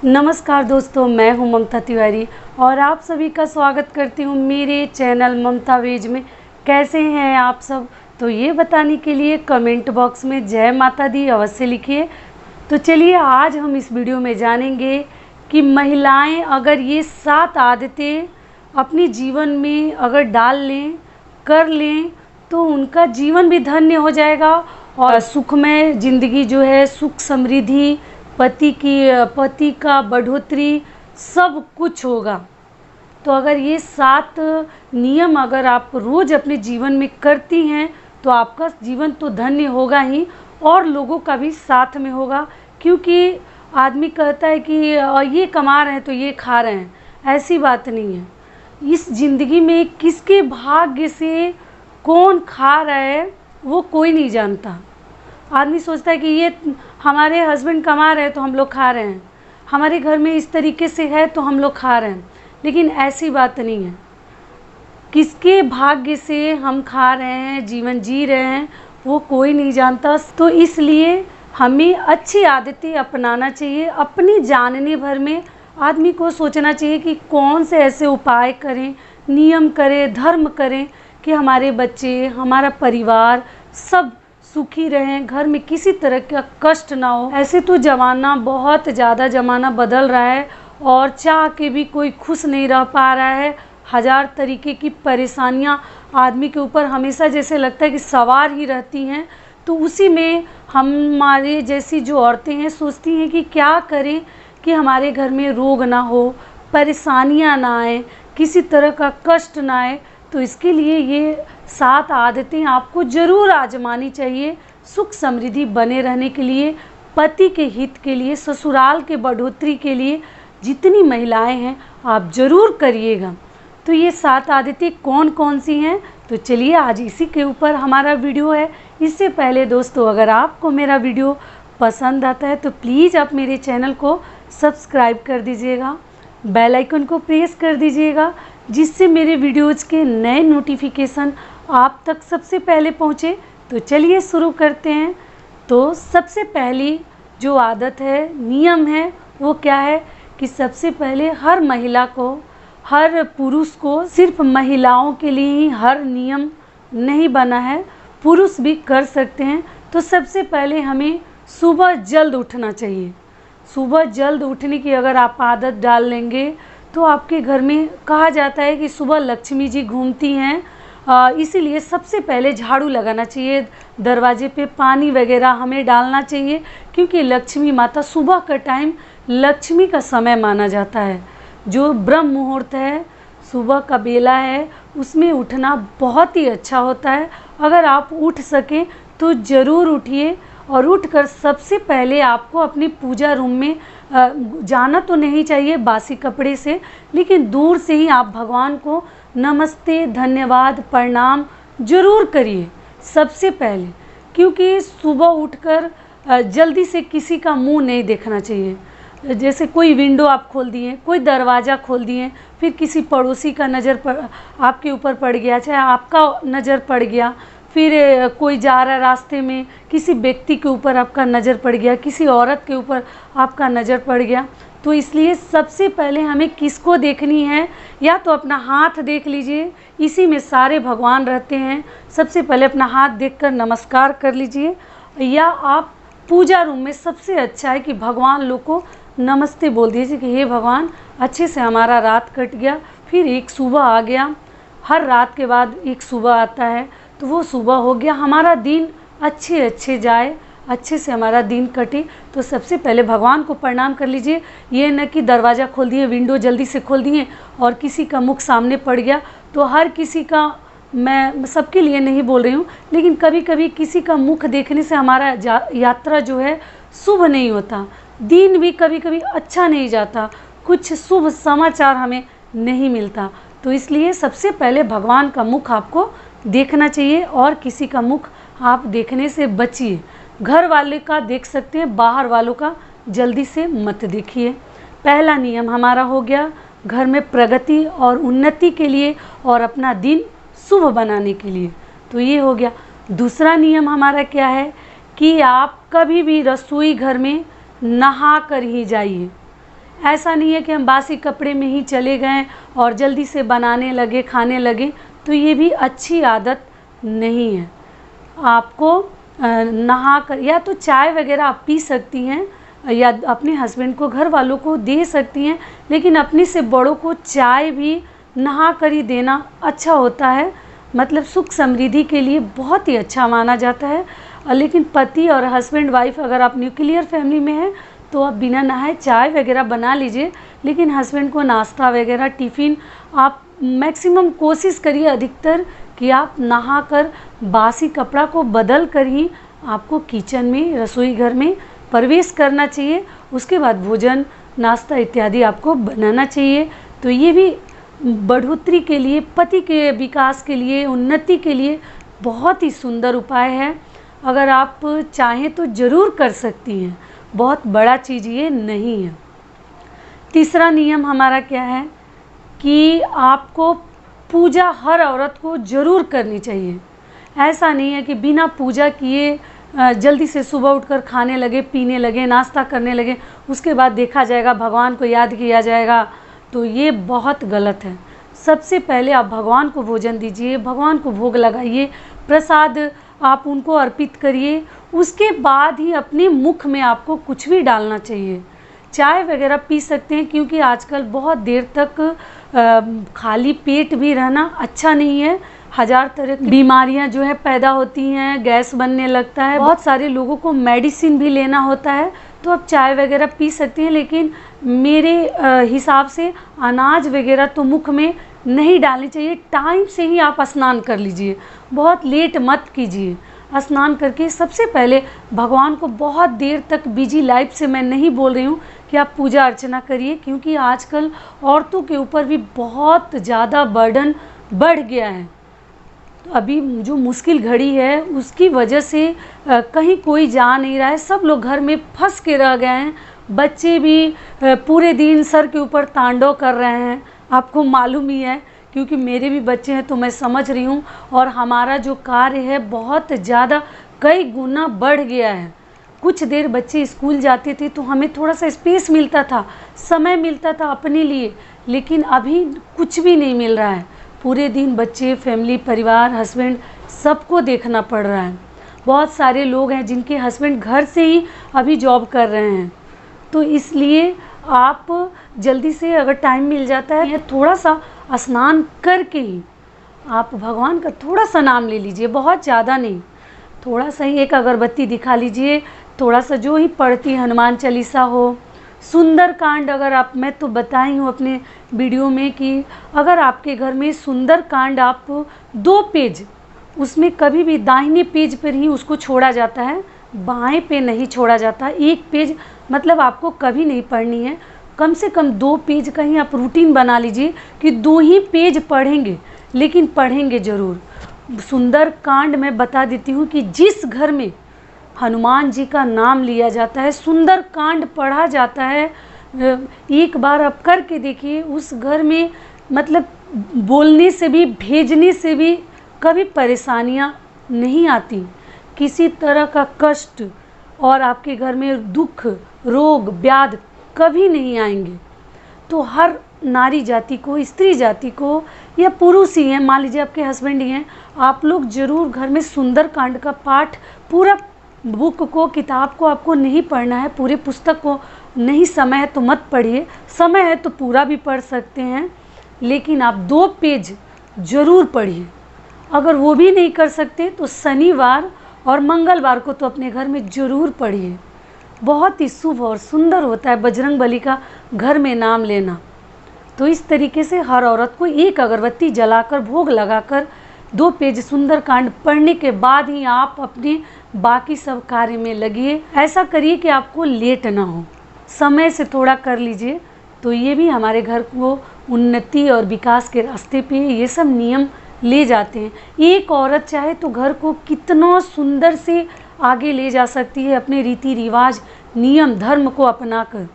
नमस्कार दोस्तों, मैं हूं ममता तिवारी और आप सभी का स्वागत करती हूं मेरे चैनल ममता वेज में। कैसे हैं आप सब? तो ये बताने के लिए कमेंट बॉक्स में जय माता दी अवश्य लिखिए। तो चलिए आज हम इस वीडियो में जानेंगे कि महिलाएं अगर ये 7 आदतें अपने जीवन में अगर डाल लें, कर लें, तो उनका जीवन भी धन्य हो जाएगा और सुखमय ज़िंदगी जो है, सुख समृद्धि, पति का बढ़ोतरी सब कुछ होगा। तो अगर ये 7 नियम अगर आप रोज़ अपने जीवन में करती हैं तो आपका जीवन तो धन्य होगा ही और लोगों का भी साथ में होगा। क्योंकि आदमी कहता है कि ये कमा रहे हैं तो ये खा रहे हैं, ऐसी बात नहीं है। इस ज़िंदगी में किसके भाग्य से कौन खा रहा है वो कोई नहीं जानता। आदमी सोचता है कि ये हमारे हस्बैंड कमा रहे हैं तो हम लोग खा रहे हैं, हमारे घर में इस तरीके से है तो हम लोग खा रहे हैं, लेकिन ऐसी बात नहीं है। किसके भाग्य से हम खा रहे हैं, जीवन जी रहे हैं, वो कोई नहीं जानता। तो इसलिए हमें अच्छी आदतें अपनाना चाहिए। अपनी जानने भर में आदमी को सोचना चाहिए कि कौन से ऐसे उपाय करें, नियम करें, धर्म करें कि हमारे बच्चे, हमारा परिवार सब सुखी रहें, घर में किसी तरह का कष्ट ना हो। ऐसे तो ज़माना बहुत ज़्यादा ज़माना बदल रहा है और चाह के भी कोई खुश नहीं रह पा रहा है। हज़ार तरीके की परेशानियां आदमी के ऊपर हमेशा जैसे लगता है कि सवार ही रहती हैं। तो उसी में हमारे जैसी जो औरतें हैं सोचती हैं कि क्या करें कि हमारे घर में रोग ना हो, परेशानियां ना आए, किसी तरह का कष्ट ना आए। तो इसके लिए ये 7 आदतें आपको ज़रूर आजमानी चाहिए। सुख समृद्धि बने रहने के लिए, पति के हित के लिए, ससुराल के बढ़ोतरी के लिए जितनी महिलाएं हैं आप ज़रूर करिएगा। तो ये 7 आदतें कौन कौन सी हैं, तो चलिए आज इसी के ऊपर हमारा वीडियो है। इससे पहले दोस्तों, अगर आपको मेरा वीडियो पसंद आता है तो प्लीज़ आप मेरे चैनल को सब्सक्राइब कर दीजिएगा, बेल आइकन को प्रेस कर दीजिएगा, जिससे मेरे वीडियोज़ के नए नोटिफिकेशन आप तक सबसे पहले पहुँचे। तो चलिए शुरू करते हैं। तो सबसे पहली जो आदत है, नियम है, वो क्या है कि सबसे पहले हर महिला को, हर पुरुष को, सिर्फ महिलाओं के लिए ही हर नियम नहीं बना है, पुरुष भी कर सकते हैं। तो सबसे पहले हमें सुबह जल्द उठना चाहिए। सुबह जल्द उठने की अगर आप आदत डाल लेंगे तो आपके घर में कहा जाता है कि सुबह लक्ष्मी जी घूमती हैं, इसीलिए सबसे पहले झाड़ू लगाना चाहिए, दरवाजे पे पानी वगैरह हमें डालना चाहिए। क्योंकि लक्ष्मी माता, सुबह का टाइम लक्ष्मी का समय माना जाता है। जो ब्रह्म मुहूर्त है, सुबह का बेला है, उसमें उठना बहुत ही अच्छा होता है। अगर आप उठ सकें तो ज़रूर उठिए और उठकर सबसे पहले आपको अपनी पूजा रूम में जाना तो नहीं चाहिए बासी कपड़े से, लेकिन दूर से ही आप भगवान को नमस्ते, धन्यवाद, प्रणाम ज़रूर करिए सबसे पहले। क्योंकि सुबह उठकर जल्दी से किसी का मुंह नहीं देखना चाहिए। जैसे कोई विंडो आप खोल दिए, कोई दरवाज़ा खोल दिए, फिर किसी पड़ोसी का नज़र आपके ऊपर पड़ गया, चाहे आपका नज़र पड़ गया, फिर कोई जा रहा रास्ते में किसी व्यक्ति के ऊपर आपका नज़र पड़ गया, किसी औरत के ऊपर आपका नज़र पड़ गया। तो इसलिए सबसे पहले हमें किसको देखनी है, या तो अपना हाथ देख लीजिए, इसी में सारे भगवान रहते हैं। सबसे पहले अपना हाथ देखकर नमस्कार कर लीजिए, या आप पूजा रूम में सबसे अच्छा है कि भगवान लोग को नमस्ते बोल दीजिए कि हे भगवान, अच्छे से हमारा रात कट गया, फिर एक सुबह आ गया। हर रात के बाद एक सुबह आता है, तो वो सुबह हो गया, हमारा दिन अच्छे जाए, अच्छे से हमारा दिन कटे। तो सबसे पहले भगवान को प्रणाम कर लीजिए। ये न कि दरवाज़ा खोल दिए, विंडो जल्दी से खोल दिए और किसी का मुख सामने पड़ गया। तो हर किसी का, मैं सबके लिए नहीं बोल रही हूँ, लेकिन कभी कभी किसी का मुख देखने से हमारा यात्रा जो है शुभ नहीं होता, दिन भी कभी कभी अच्छा नहीं जाता, कुछ शुभ समाचार हमें नहीं मिलता। तो इसलिए सबसे पहले भगवान का मुख आपको देखना चाहिए और किसी का मुख आप देखने से बचिए। घर वाले का देख सकते हैं, बाहर वालों का जल्दी से मत देखिए। पहला नियम हमारा हो गया घर में प्रगति और उन्नति के लिए और अपना दिन शुभ बनाने के लिए। तो ये हो गया। दूसरा नियम हमारा क्या है कि आप कभी भी रसोई घर में नहा कर ही जाइए। ऐसा नहीं है कि हम बासी कपड़े में ही चले गए और जल्दी से बनाने लगे, खाने लगे, तो ये भी अच्छी आदत नहीं है। आपको नहा कर या तो चाय वगैरह आप पी सकती हैं या अपने हस्बैंड को, घर वालों को दे सकती हैं, लेकिन अपने से बड़ों को चाय भी नहा कर ही देना अच्छा होता है। मतलब सुख समृद्धि के लिए बहुत ही अच्छा माना जाता है। लेकिन पति और हस्बैंड वाइफ अगर आप न्यूक्लियर फैमिली में हैं तो आप बिना नहाए चाय वगैरह बना लीजिए, लेकिन हस्बैंड को नाश्ता वगैरह, टिफ़िन आप मैक्सिमम कोशिश करिए अधिकतर कि आप नहा कर बासी कपड़ा को बदल कर ही आपको किचन में, रसोई घर में प्रवेश करना चाहिए। उसके बाद भोजन, नाश्ता इत्यादि आपको बनाना चाहिए। तो ये भी बढ़ोतरी के लिए, पति के विकास के लिए, उन्नति के लिए बहुत ही सुंदर उपाय है। अगर आप चाहें तो ज़रूर कर सकती हैं, बहुत बड़ा चीज़ ये नहीं है। तीसरा नियम हमारा क्या है कि आपको पूजा हर औरत को ज़रूर करनी चाहिए। ऐसा नहीं है कि बिना पूजा किए जल्दी से सुबह उठकर खाने लगे, पीने लगे, नाश्ता करने लगे, उसके बाद देखा जाएगा, भगवान को याद किया जाएगा, तो ये बहुत गलत है। सबसे पहले आप भगवान को भोजन दीजिए, भगवान को भोग लगाइए, प्रसाद आप उनको अर्पित करिए, उसके बाद ही अपने मुख में आपको कुछ भी डालना चाहिए। चाय वगैरह पी सकते हैं, क्योंकि आजकल बहुत देर तक खाली पेट भी रहना अच्छा नहीं है। हज़ार तरह की बीमारियां जो है पैदा होती हैं, गैस बनने लगता है, बहुत सारे लोगों को मेडिसिन भी लेना होता है। तो आप चाय वगैरह पी सकते हैं, लेकिन मेरे हिसाब से अनाज वगैरह तो मुख में नहीं डालनी चाहिए। टाइम से ही आप स्नान कर लीजिए, बहुत लेट मत कीजिए। स्नान करके सबसे पहले भगवान को बहुत देर तक, बिजी लाइफ से मैं नहीं बोल रही हूँ कि आप पूजा अर्चना करिए, क्योंकि आजकल औरतों के ऊपर भी बहुत ज़्यादा बर्डन बढ़ गया है। तो अभी जो मुश्किल घड़ी है उसकी वजह से कहीं कोई जा नहीं रहा है, सब लोग घर में फंस के रह गए हैं। बच्चे भी पूरे दिन सर के ऊपर तांडव कर रहे हैं, आपको मालूम ही है, क्योंकि मेरे भी बच्चे हैं तो मैं समझ रही हूँ। और हमारा जो कार्य है बहुत ज़्यादा कई गुना बढ़ गया है। कुछ देर बच्चे स्कूल जाते थे तो हमें थोड़ा सा स्पेस मिलता था, समय मिलता था अपने लिए, लेकिन अभी कुछ भी नहीं मिल रहा है। पूरे दिन बच्चे, फैमिली, परिवार, हस्बैंड, सबको देखना पड़ रहा है। बहुत सारे लोग हैं जिनके हस्बैंड घर से ही अभी जॉब कर रहे हैं, तो इसलिए आप जल्दी से अगर टाइम मिल जाता है, थोड़ा सा स्नान करके ही आप भगवान का थोड़ा सा नाम ले लीजिए, बहुत ज़्यादा नहीं, थोड़ा सा ही एक अगरबत्ती दिखा लीजिए, थोड़ा सा जो ही पढ़ती हनुमान चालीसा हो, सुंदर कांड, अगर आप, मैं तो बताई हूँ अपने वीडियो में कि अगर आपके घर में सुंदर कांड आप 2 पेज, उसमें कभी भी दाहिने पेज पर ही उसको छोड़ा जाता है, बाएं पे नहीं छोड़ा जाता। 1 पेज मतलब आपको कभी नहीं पढ़नी है, कम से कम 2 पेज का ही आप रूटीन बना लीजिए कि 2 ही पेज पढ़ेंगे, लेकिन पढ़ेंगे ज़रूर। सुंदर कांड मैं बता देती हूँ कि जिस घर में हनुमान जी का नाम लिया जाता है, सुंदर कांड पढ़ा जाता है, एक बार आप करके देखिए, उस घर में मतलब बोलने से भी, भेजने से भी कभी परेशानियां नहीं आती, किसी तरह का कष्ट और आपके घर में दुख, रोग, व्याधि कभी नहीं आएंगे। तो हर नारी जाति को, स्त्री जाति को, या पुरुष ही हैं, मान लीजिए आपके हस्बैंड ही हैं, आप लोग ज़रूर घर में सुंदर कांड का पाठ, पूरा बुक को, किताब को आपको नहीं पढ़ना है, पूरे पुस्तक को नहीं, समय है तो मत पढ़िए, समय है तो पूरा भी पढ़ सकते हैं, लेकिन आप 2 पेज ज़रूर पढ़िए। अगर वो भी नहीं कर सकते तो शनिवार और मंगलवार को तो अपने घर में ज़रूर पढ़िए। बहुत ही शुभ और सुंदर होता है बजरंगबली का घर में नाम लेना। तो इस तरीके से हर औरत को एक अगरबत्ती जलाकर, भोग लगाकर, 2 पेज सुंदर कांड पढ़ने के बाद ही आप अपने बाकी सब कार्य में लगिए। ऐसा करिए कि आपको लेट ना हो, समय से थोड़ा कर लीजिए। तो ये भी हमारे घर को उन्नति और विकास के रास्ते पे ये सब नियम ले जाते हैं। एक औरत चाहे तो घर को कितना सुंदर से आगे ले जा सकती है अपने रीति रिवाज, नियम, धर्म को अपनाकर।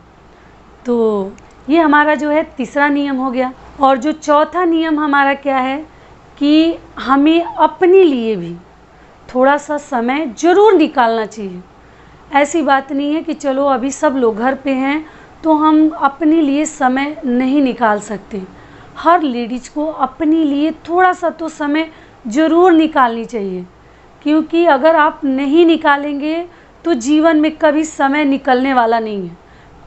तो ये हमारा जो है तीसरा नियम हो गया। और जो चौथा नियम हमारा क्या है कि हमें अपने लिए भी थोड़ा सा समय ज़रूर निकालना चाहिए। ऐसी बात नहीं है कि चलो अभी सब लोग घर पे हैं तो हम अपने लिए समय नहीं निकाल सकते। हर लेडीज़ को अपने लिए थोड़ा सा तो समय ज़रूर निकालनी चाहिए, क्योंकि अगर आप नहीं निकालेंगे तो जीवन में कभी समय निकलने वाला नहीं है,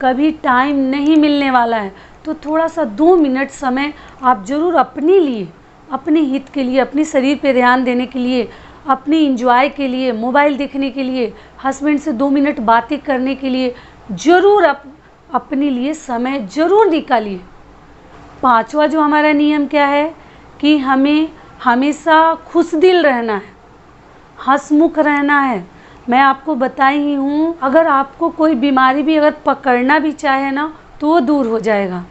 कभी टाइम नहीं मिलने वाला है। तो थोड़ा सा 2 मिनट समय आप ज़रूर अपने लिए, अपने हित के लिए, अपने शरीर पे ध्यान देने के लिए, अपने इंजॉय के लिए, मोबाइल देखने के लिए, हस्बैंड से 2 मिनट बातें करने के लिए ज़रूर अपने लिए समय ज़रूर निकालिए। 5वां जो हमारा नियम क्या है कि हमें हमेशा खुशदिल रहना है, हंसमुख रहना है। मैं आपको बताई ही हूँ, अगर आपको कोई बीमारी भी अगर पकड़ना भी चाहे ना तो वो दूर हो जाएगा।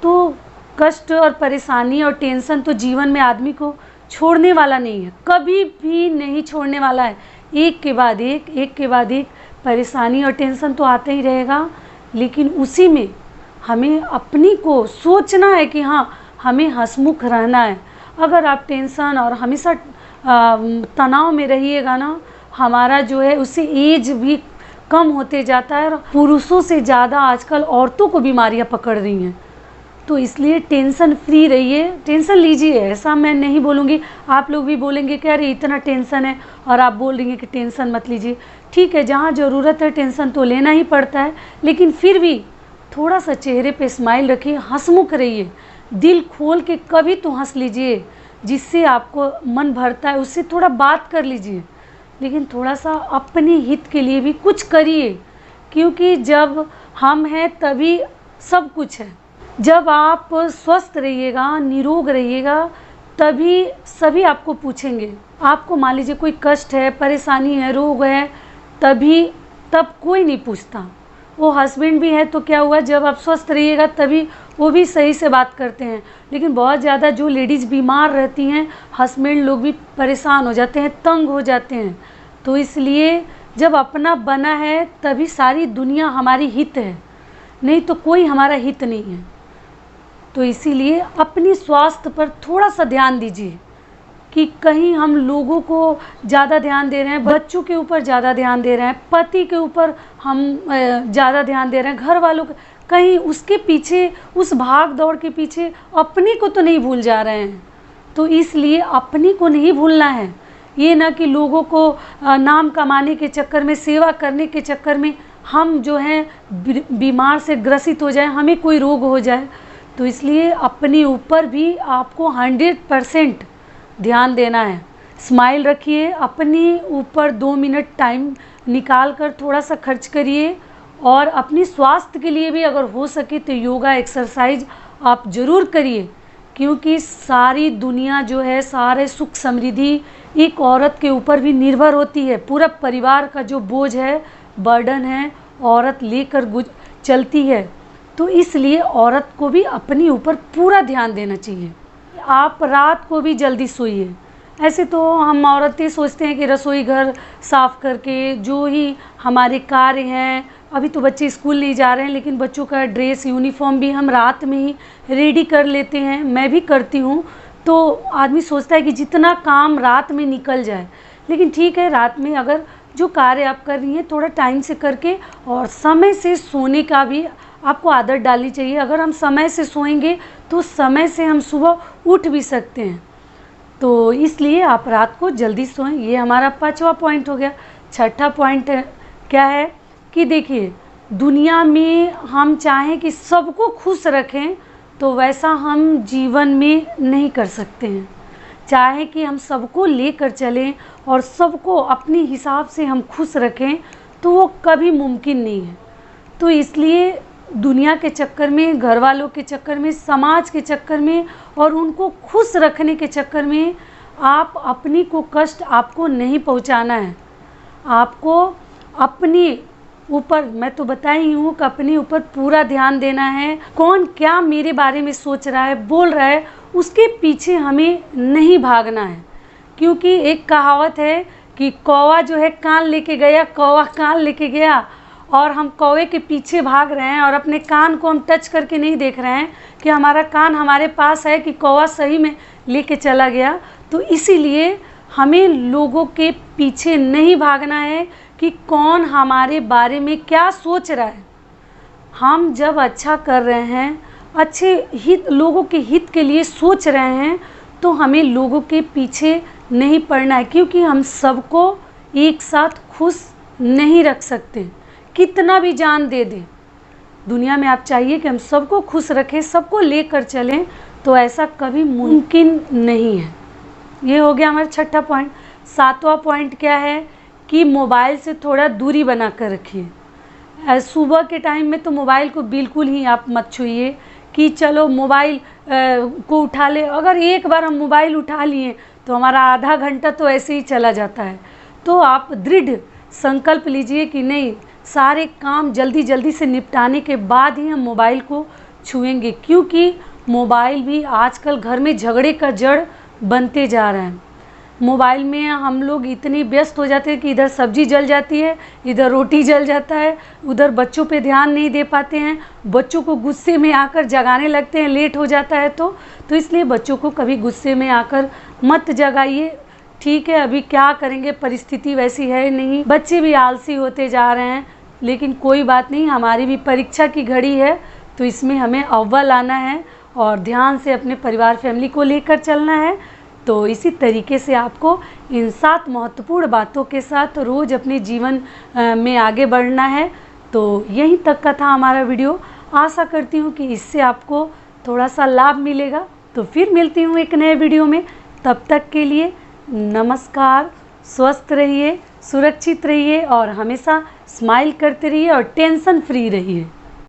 तो कष्ट और परेशानी और टेंशन तो जीवन में आदमी को छोड़ने वाला नहीं है, कभी भी नहीं छोड़ने वाला है। एक के बाद एक परेशानी और टेंशन तो आता ही रहेगा, लेकिन उसी में हमें अपनी को सोचना है कि हाँ, हमें हंसमुख रहना है। अगर आप टेंशन और हमेशा तनाव में रहिएगा ना, हमारा जो है उससे एज भी कम होते जाता है। और पुरुषों से ज़्यादा आजकल औरतों को बीमारियां पकड़ रही हैं। तो इसलिए टेंशन फ्री रहिए, टेंशन लीजिए, ऐसा मैं नहीं बोलूँगी। आप लोग भी बोलेंगे कि अरे इतना टेंशन है, और आप बोल रही हैं कि टेंशन मत लीजिए। ठीक है, जहाँ ज़रूरत है टेंशन तो लेना ही पड़ता है, लेकिन फिर भी थोड़ा सा चेहरे पे स्माइल रखिए, हंसमुख रहिए, दिल खोल के कभी तो हंस लीजिए। जिससे आपको मन भरता है उससे थोड़ा बात कर लीजिए, लेकिन थोड़ा सा अपने हित के लिए भी कुछ करिए, क्योंकि जब हम हैं तभी सब कुछ है। जब आप स्वस्थ रहिएगा, निरोग रहिएगा, तभी सभी आपको पूछेंगे। आपको मान लीजिए कोई कष्ट है, परेशानी है, रोग है, तब कोई नहीं पूछता। वो हस्बैंड भी है तो क्या हुआ, जब आप स्वस्थ रहिएगा तभी वो भी सही से बात करते हैं। लेकिन बहुत ज़्यादा जो लेडीज़ बीमार रहती हैं, हस्बैंड लोग भी परेशान हो जाते हैं, तंग हो जाते हैं। तो इसलिए जब अपना बना है तभी सारी दुनिया हमारी हित है, नहीं तो कोई हमारा हित नहीं है। तो इसीलिए अपनी स्वास्थ्य पर थोड़ा सा ध्यान दीजिए कि कहीं हम लोगों को ज़्यादा ध्यान दे रहे हैं, बच्चों के ऊपर ज़्यादा ध्यान दे रहे हैं, पति के ऊपर हम ज़्यादा ध्यान दे रहे हैं, घर वालों के, कहीं उसके पीछे, उस भाग दौड़ के पीछे अपनी को तो नहीं भूल जा रहे हैं। तो इसलिए अपनी को नहीं भूलना है। ये ना कि लोगों को नाम कमाने के चक्कर में, सेवा करने के चक्कर में हम जो हैं बीमार से ग्रसित हो जाए, हमें कोई रोग हो जाए। तो इसलिए अपने ऊपर भी आपको 100% ध्यान देना है। स्माइल रखिए, अपने ऊपर 2 मिनट टाइम निकाल कर थोड़ा सा खर्च करिए, और अपनी स्वास्थ्य के लिए भी अगर हो सके तो योगा, एक्सरसाइज आप ज़रूर करिए, क्योंकि सारी दुनिया जो है, सारे सुख समृद्धि एक औरत के ऊपर भी निर्भर होती है। पूरा परिवार का जो बोझ है, बर्डन है, औरत लेकर चलती है। तो इसलिए औरत को भी अपने ऊपर पूरा ध्यान देना चाहिए। आप रात को भी जल्दी सोइए। ऐसे तो हम औरतें सोचते हैं कि रसोई घर साफ़ करके, जो ही हमारे कार्य हैं, अभी तो बच्चे स्कूल नहीं जा रहे हैं, लेकिन बच्चों का ड्रेस, यूनिफॉर्म भी हम रात में ही रेडी कर लेते हैं, मैं भी करती हूँ। तो आदमी सोचता है कि जितना काम रात में निकल जाए, लेकिन ठीक है, रात में अगर जो कार्य आप कर रही हैं थोड़ा टाइम से करके, और समय से सोने का भी आपको आदत डालनी चाहिए। अगर हम समय से सोएंगे तो समय से हम सुबह उठ भी सकते हैं। तो इसलिए आप रात को जल्दी सोएं। ये हमारा 5वां पॉइंट हो गया। 6ठा पॉइंट क्या है कि देखिए, दुनिया में हम चाहें कि सबको खुश रखें तो वैसा हम जीवन में नहीं कर सकते हैं। चाहे कि हम सबको लेकर चलें और सबको अपने हिसाब से हम खुश रखें तो वो कभी मुमकिन नहीं है। तो इसलिए दुनिया के चक्कर में, घर वालों के चक्कर में, समाज के चक्कर में और उनको खुश रखने के चक्कर में आप अपनी को कष्ट आपको नहीं पहुंचाना है। आपको अपनी ऊपर, मैं तो बताई हूँ कि अपने ऊपर पूरा ध्यान देना है। कौन क्या मेरे बारे में सोच रहा है, बोल रहा है, उसके पीछे हमें नहीं भागना है। क्योंकि एक कहावत है कि कौवा जो है कान लेके गया, कौवा कान लेके गया, और हम कौवे के पीछे भाग रहे हैं और अपने कान को हम टच करके नहीं देख रहे हैं कि हमारा कान हमारे पास है कि कौवा सही में लेके चला गया। तो इसीलिए हमें लोगों के पीछे नहीं भागना है कि कौन हमारे बारे में क्या सोच रहा है। हम जब अच्छा कर रहे हैं, अच्छे हित, लोगों के हित के लिए सोच रहे हैं, तो हमें लोगों के पीछे नहीं पड़ना है, क्योंकि हम सबको एक साथ खुश नहीं रख सकते। कितना भी जान दे दें, दुनिया में आप चाहिए कि हम सबको खुश रखें, सबको लेकर चलें, तो ऐसा कभी मुमकिन नहीं है। ये हो गया हमारा छठा पॉइंट। सातवां पॉइंट क्या है कि मोबाइल से थोड़ा दूरी बना कर रखिए। सुबह के टाइम में तो मोबाइल को बिल्कुल ही आप मत छूइए कि चलो मोबाइल को उठा ले। अगर एक बार हम मोबाइल उठा लिए तो हमारा आधा घंटा तो ऐसे ही चला जाता है। तो आप दृढ़ संकल्प लीजिए कि नहीं, सारे काम जल्दी जल्दी से निपटाने के बाद ही हम मोबाइल को छुएंगे, क्योंकि मोबाइल भी आजकल घर में झगड़े का जड़ बनते जा रहा है। मोबाइल में हम लोग इतने व्यस्त हो जाते हैं कि इधर सब्जी जल जाती है, इधर रोटी जल जाता है, उधर बच्चों पे ध्यान नहीं दे पाते हैं, बच्चों को गुस्से में आकर जगाने लगते हैं, लेट हो जाता है तो इसलिए बच्चों को कभी गुस्से में आकर मत जगाइए। ठीक है, अभी क्या करेंगे, परिस्थिति वैसी है नहीं, बच्चे भी आलसी होते जा रहे हैं, लेकिन कोई बात नहीं, हमारी भी परीक्षा की घड़ी है, तो इसमें हमें अव्वल आना है और ध्यान से अपने परिवार फैमिली को लेकर चलना है। तो इसी तरीके से आपको इन 7 महत्वपूर्ण बातों के साथ रोज़ अपने जीवन में आगे बढ़ना है। तो यहीं तक का था हमारा वीडियो। आशा करती हूँ कि इससे आपको थोड़ा सा लाभ मिलेगा। तो फिर मिलती हूँ एक नए वीडियो में, तब तक के लिए नमस्कार। स्वस्थ रहिए, सुरक्षित रहिए और हमेशा स्माइल करते रहिए और टेंशन फ्री रहिए।